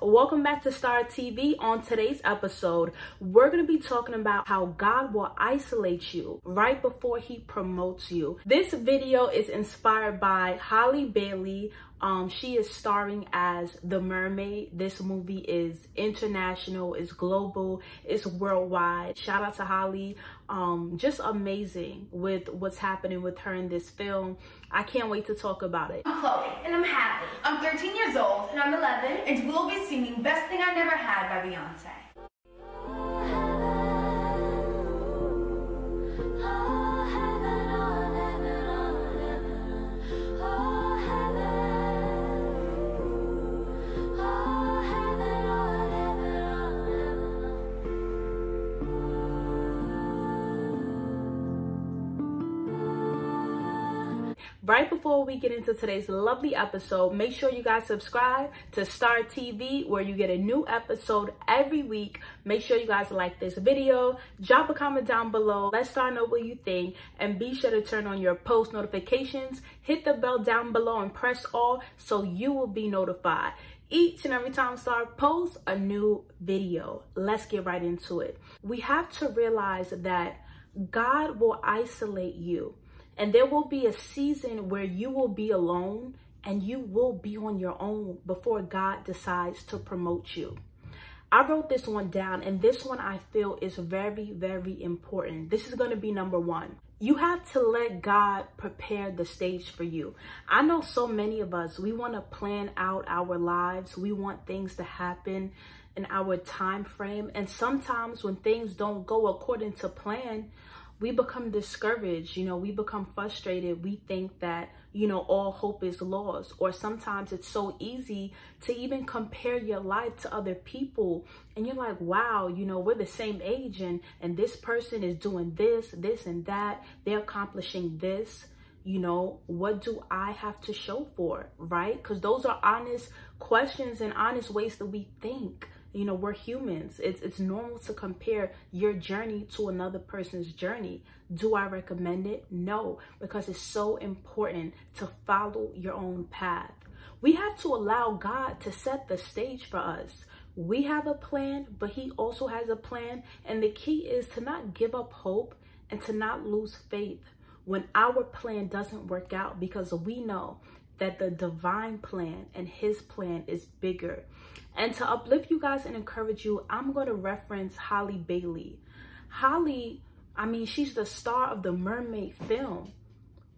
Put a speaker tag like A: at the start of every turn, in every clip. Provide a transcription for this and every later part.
A: welcome back to Star TV. On today's episode, we're going to be talking about how God will isolate you right before he promotes you. This video is inspired by Halle Bailey. She is starring as the mermaid. This movie is international, it's global, it's worldwide. Shout out to Halle. Just amazing with what's happening with her in this film. I can't wait to talk about it.
B: I'm Chloe, and I'm Hadley. I'm 13 years old, and I'm 11, and we'll be singing Best Thing I Never Had by Beyonce.
A: Right before we get into today's lovely episode, make sure you guys subscribe to Star TV, where you get a new episode every week. Make sure you guys like this video, drop a comment down below, let Star know what you think, and be sure to turn on your post notifications, hit the bell down below and press all so you will be notified each and every time Star posts a new video. Let's get right into it. We have to realize that God will isolate you. And there will be a season where you will be alone and you will be on your own before God decides to promote you. I wrote this one down, and this one I feel is very, very important. This is going to be number one. You have to let God prepare the stage for you. I know so many of us, we want to plan out our lives. We want things to happen in our time frame. And sometimes when things don't go according to plan, we become discouraged, we become frustrated. We think that, all hope is lost. Or sometimes it's so easy to even compare your life to other people. And you're like, wow, we're the same age and this person is doing this, and that. They're accomplishing this. What do I have to show for it, right? Because those are honest questions and honest ways that we think. We're humans. It's normal to compare your journey to another person's journey. Do I recommend it? No, because it's so important to follow your own path. We have to allow God to set the stage for us. We have a plan, but he also has a plan. And the key is to not give up hope and to not lose faith when our plan doesn't work out, because we know that the divine plan and his plan is bigger. And to uplift you guys and encourage you, I'm going to reference Halle Bailey. Halle, she's the star of the Mermaid film,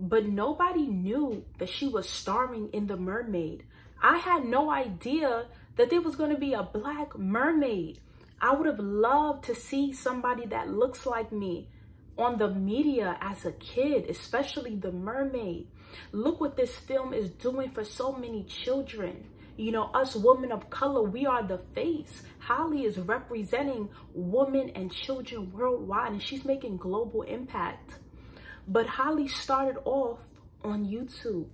A: but nobody knew that she was starring in The Mermaid. I had no idea that there was going to be a black mermaid. I would have loved to see somebody that looks like me on the media as a kid, especially The Mermaid. Look what this film is doing for so many children. Us women of color, we are the face. Halle is representing women and children worldwide, and she's making global impact. But Halle started off on YouTube.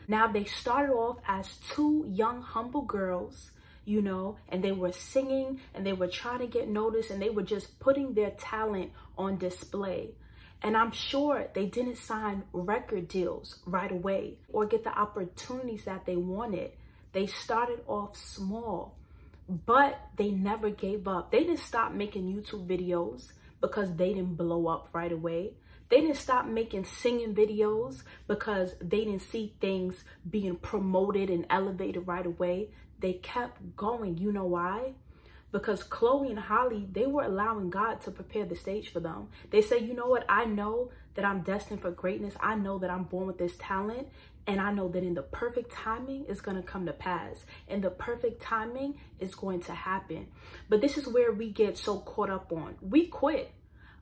A: Now, they started off as two young, humble girls, and they were singing and they were trying to get noticed, and they were just putting their talent on display. And I'm sure they didn't sign record deals right away or get the opportunities that they wanted. They started off small, but they never gave up. They didn't stop making YouTube videos because they didn't blow up right away. They didn't stop making singing videos because they didn't see things being promoted and elevated right away. They kept going. You know why? Because Chloe and Halle, they were allowing God to prepare the stage for them. They said, you know what? I know that I'm destined for greatness. I know that I'm born with this talent. And I know that in the perfect timing, it's going to come to pass. In the perfect timing, it's going to happen. But this is where we get so caught up on. We quit.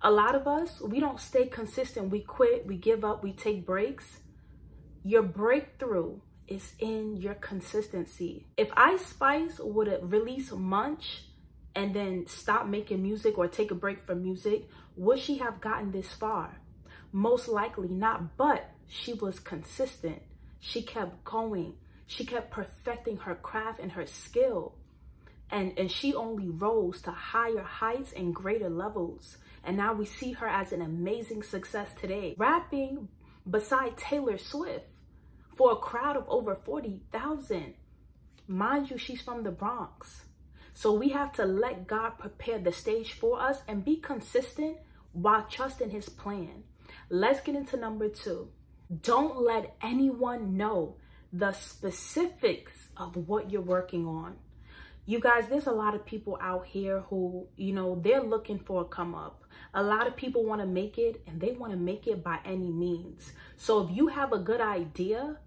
A: A lot of us, we don't stay consistent. We quit, we give up, we take breaks. Your breakthrough is in your consistency. If Ice Spice would have released Munch and then stop making music or take a break from music, would she have gotten this far? Most likely not, but she was consistent. She kept going. She kept perfecting her craft and her skill. And she only rose to higher heights and greater levels. And now we see her as an amazing success today, rapping beside Taylor Swift for a crowd of over 40,000. Mind you, she's from the Bronx. So we have to let God prepare the stage for us and be consistent while trusting his plan. Let's get into number 2. Don't let anyone know the specifics of what you're working on. You guys, there's a lot of people out here who, they're looking for a come up. A lot of people want to make it, and they want to make it by any means. So if you have a good idea,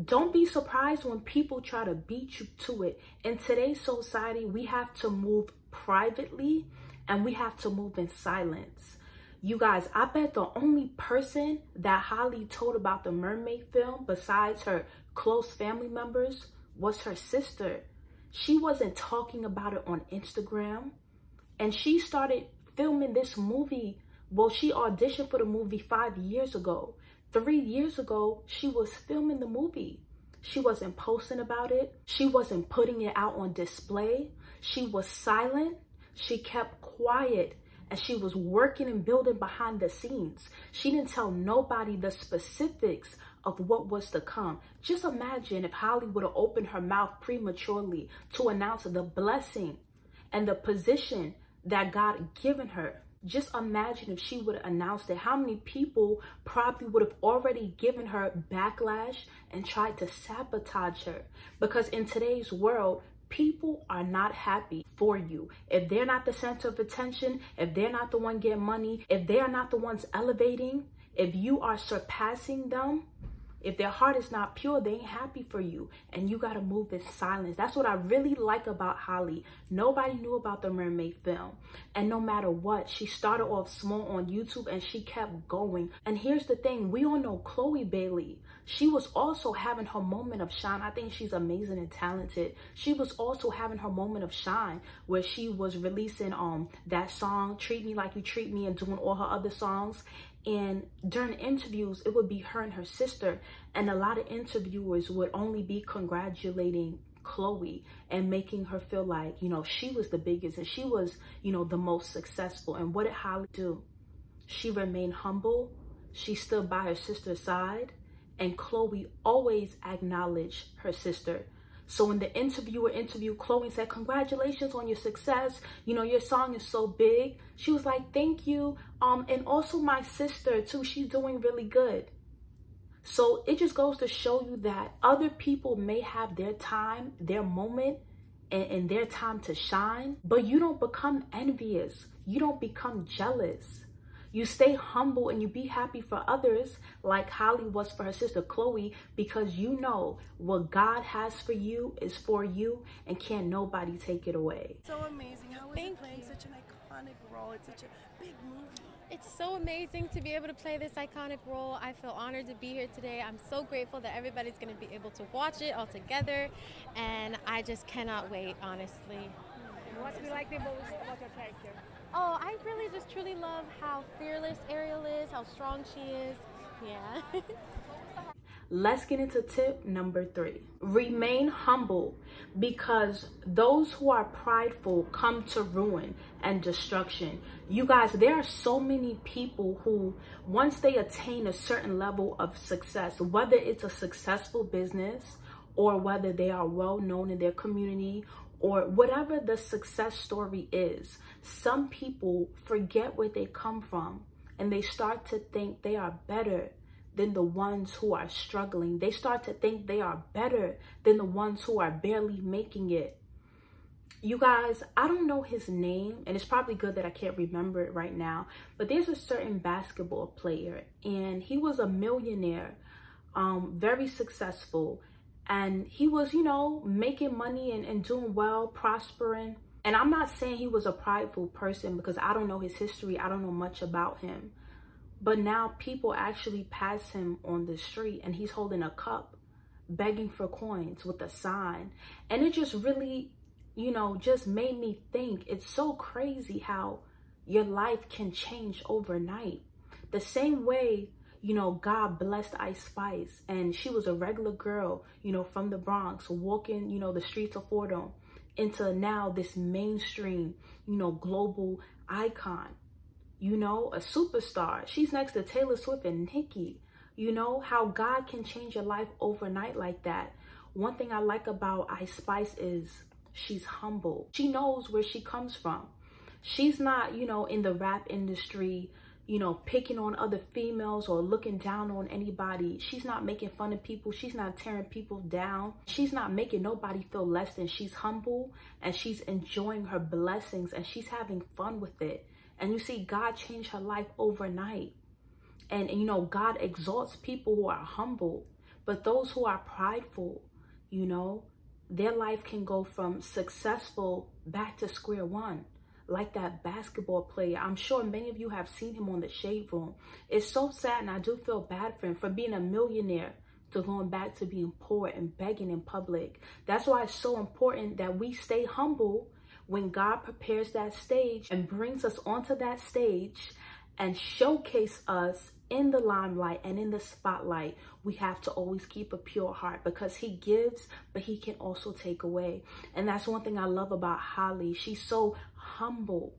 A: don't be surprised when people try to beat you to it. In today's society, we have to move privately and we have to move in silence. You guys, I bet the only person that Holly told about the mermaid film besides her close family members was her sister. She wasn't talking about it on Instagram. And she started filming this movie. Well, she auditioned for the movie 5 years ago. 3 years ago, she was filming the movie. She wasn't posting about it. She wasn't putting it out on display. She was silent. She kept quiet. And she was working and building behind the scenes. She didn't tell nobody the specifics of what was to come. Just imagine if Holly would have opened her mouth prematurely to announce the blessing and the position that God had given her. Just imagine if she would have announced it. How many people probably would have already given her backlash and tried to sabotage her? Because in today's world, people are not happy for you. If they're not the center of attention, if they're not the one getting money, if they are not the ones elevating, if you are surpassing them, if their heart is not pure, they ain't happy for you. And you got to move in silence. That's what I really like about Holly. Nobody knew about the mermaid film. And no matter what, she started off small on YouTube and she kept going. And here's the thing. We all know Chloe Bailey. She was also having her moment of shine. I think she's amazing and talented. She was also having her moment of shine where she was releasing that song, Treat Me Like You Treat Me, and doing all her other songs. And during interviews, it would be her and her sister. And a lot of interviewers would only be congratulating Chloe and making her feel like, she was the biggest and she was, the most successful. And what did Holly do? She remained humble. She stood by her sister's side. And Chloe always acknowledged her sister. So when the interviewer interviewed Chloe and said, congratulations on your success, your song is so big, she was like, thank you. And also my sister too, she's doing really good. So it just goes to show you that other people may have their time, their moment, and their time to shine, but you don't become envious. You don't become jealous. You stay humble and you be happy for others like Holly was for her sister Chloe, because you know what God has for you is for you and can't nobody take it away.
C: So amazing. How was it playing such an iconic role? It's such a big movie.
D: It's so amazing to be able to play this iconic role. I feel honored to be here today. I'm so grateful that everybody's going to be able to watch it all together, and I just cannot wait, honestly.
E: What do you like the most about your character?
D: Oh, I really just truly love how fearless Ariel is, how strong she is. Yeah.
A: Let's get into tip number 3. Remain humble, because those who are prideful come to ruin and destruction. You guys, there are so many people who, once they attain a certain level of success, whether it's a successful business or whether they are well known in their community, or whatever the success story is, some people forget where they come from and they start to think they are better than the ones who are struggling. They start to think they are better than the ones who are barely making it. You guys, I don't know his name, and it's probably good that I can't remember it right now, but there's a certain basketball player, and he was a millionaire, very successful. And he was, making money and doing well, prospering. And I'm not saying he was a prideful person, because I don't know his history. I don't know much about him. But now people actually pass him on the street and he's holding a cup, begging for coins with a sign. And it just really, just made me think, it's so crazy how your life can change overnight. The same way, God blessed Ice Spice, and she was a regular girl, from the Bronx, walking, the streets of Fordham, into now this mainstream, global icon, a superstar. She's next to Taylor Swift and Nicki. How God can change your life overnight like that. One thing I like about Ice Spice is she's humble. She knows where she comes from. She's not, you know, in the rap industry, you know, picking on other females or looking down on anybody. She's not making fun of people. She's not tearing people down. She's not making nobody feel less than. She's humble and she's enjoying her blessings and she's having fun with it. And you see, God changed her life overnight. And you know, God exalts people who are humble, but those who are prideful, you know, their life can go from successful back to square one. Like that basketball player. I'm sure many of you have seen him on The Shade Room. It's so sad, and I do feel bad for him, from being a millionaire to going back to being poor and begging in public. That's why it's so important that we stay humble when God prepares that stage and brings us onto that stage and showcase us in the limelight and in the spotlight. We have to always keep a pure heart, because he gives, but he can also take away. And that's one thing I love about Holly. She's so humble.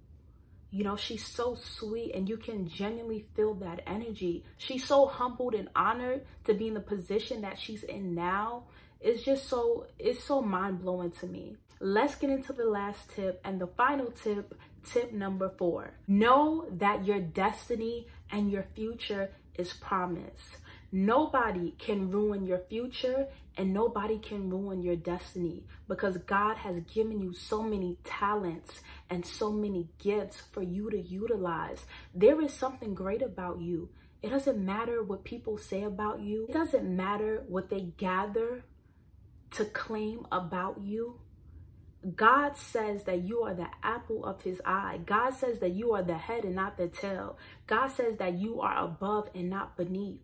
A: You know, she's so sweet, and you can genuinely feel that energy. She's so humbled and honored to be in the position that she's in now. It's just so, it's so mind-blowing to me. Let's get into the last tip and the final tip, tip number 4. Know that your destiny and your future is promised. Nobody can ruin your future and nobody can ruin your destiny, because God has given you so many talents and so many gifts for you to utilize. There is something great about you. It doesn't matter what people say about you. It doesn't matter what they gather to claim about you. God says that you are the apple of his eye. God says that you are the head and not the tail. God says that you are above and not beneath.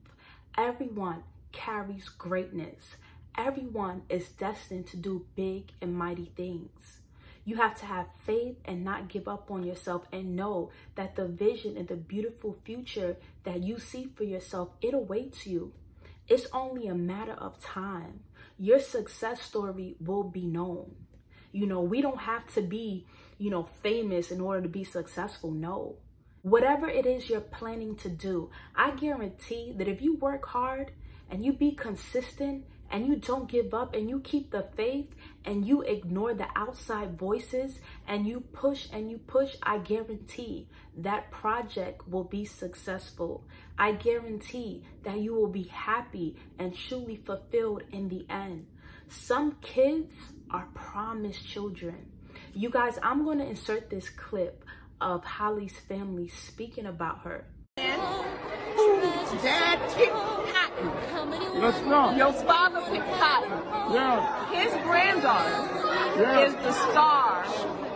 A: Everyone carries greatness. Everyone is destined to do big and mighty things. You have to have faith and not give up on yourself, and know that the vision and the beautiful future that you see for yourself, it awaits you. It's only a matter of time. Your success story will be known. You know, we don't have to be, you know, famous in order to be successful. No. Whatever it is you're planning to do, I guarantee that if you work hard and you be consistent and you don't give up and you keep the faith and you ignore the outside voices and you push, I guarantee that project will be successful. I guarantee that you will be happy and truly fulfilled in the end. Some kids are promised children. You guys, I'm going to insert this clip of Holly's family speaking about her.
F: Dad picked cotton.
G: Let's go.
F: Your father picked cotton.
G: Yeah.
F: His granddaughter is the star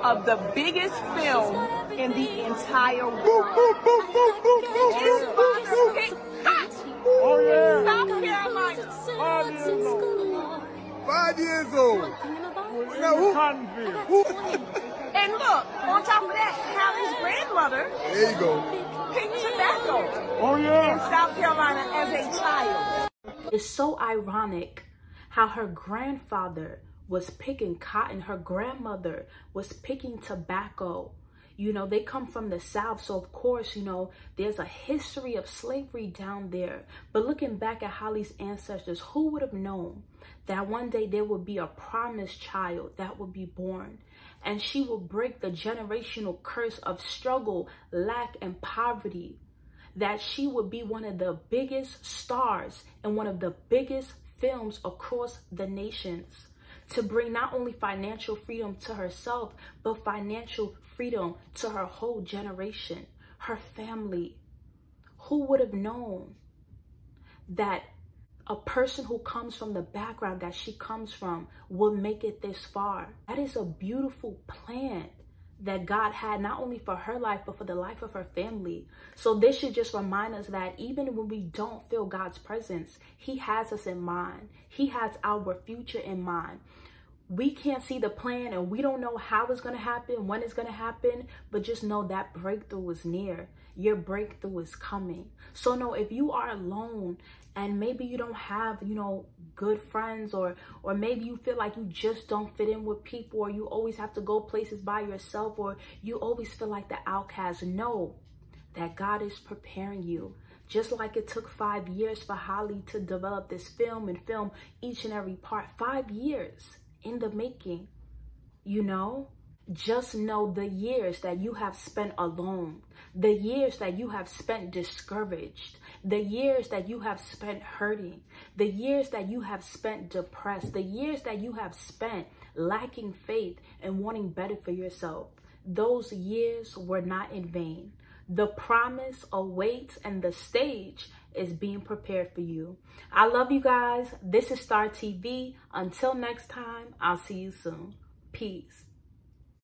F: of the biggest film in the entire world. His father picked cotton.
G: Oh, yeah.
F: South Carolina.
G: 5 years old. Now, who?
F: And look, on top of that, Hallie's grandmother
G: There you go.
F: picked tobacco
G: Oh,
F: in
G: yeah.
F: South Carolina as a child.
A: It's so ironic how her grandfather was picking cotton, her grandmother was picking tobacco. You know, they come from the South, so of course, you know, there's a history of slavery down there. But looking back at Holly's ancestors, who would have known that one day there would be a promised child that would be born, and she will break the generational curse of struggle, lack, and poverty, that she would be one of the biggest stars in one of the biggest films across the nations, to bring not only financial freedom to herself, but financial freedom to her whole generation, her family. Who would have known that a person who comes from the background that she comes from will make it this far? That is a beautiful plan that God had, not only for her life, but for the life of her family. So this should just remind us that even when we don't feel God's presence, he has us in mind. He has our future in mind. We can't see the plan and we don't know how it's going to happen, when it's going to happen, but just know that breakthrough is near. Your breakthrough is coming. So no, if you are alone and maybe you don't have, you know, good friends, or maybe you feel like you just don't fit in with people, or you always have to go places by yourself, or you always feel like the outcast, know that God is preparing you. Just like it took 5 years for Holly to develop this film and film each and every part. 5 years in the making. you know, just know the years that you have spent alone, the years that you have spent discouraged, the years that you have spent hurting, the years that you have spent depressed, the years that you have spent lacking faith and wanting better for yourself. Those years were not in vain. The promise awaits and the stage is being prepared for you. I love you guys. This is Star TV. Until next time, I'll see you soon. Peace.